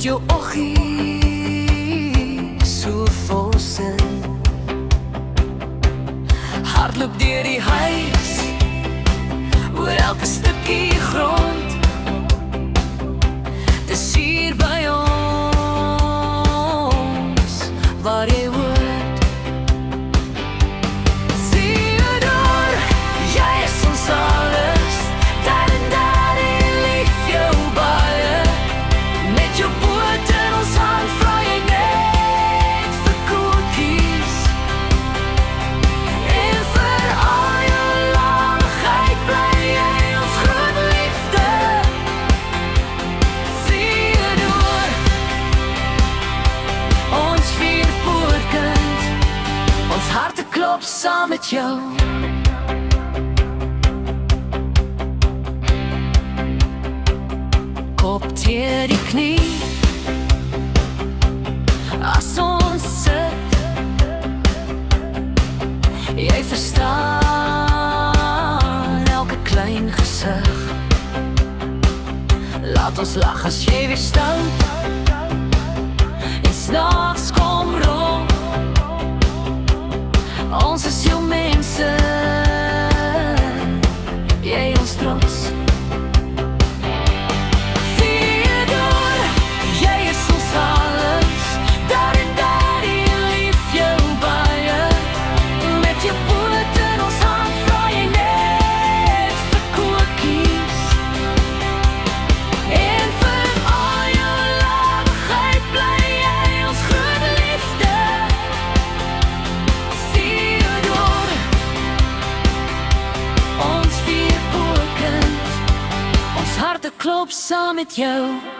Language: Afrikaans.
met jou oggie so vol sin. Hardloop deur die huis oor elke stukkie grond. Dis hier by ons waar jy hoort. Theodore, jy is ons alles. Daar en daar en lief jou baie. Met jou boot in ons hand vra jy net vir koekies. En vir al jou lamigheid bly jy ons groot liefde. Theodore, ons vierpoortkind, ons harte klop saam met jou. Kop teer die knie as ons sit. Jy verstaan elke klein gesig. Laat ons lag as jy weer stout en snaaks kom rond. Ons is jou mense, jy ons trots. Theodore, jy is ons alles. Daar en daar en lief jou baie. Met jou boot in ons hand vra jy net vir koekies. En vir al jou lamigheid bly jy ons groot liefde. Theodore, ons vierpoortkind, ons harte klop saam met jou.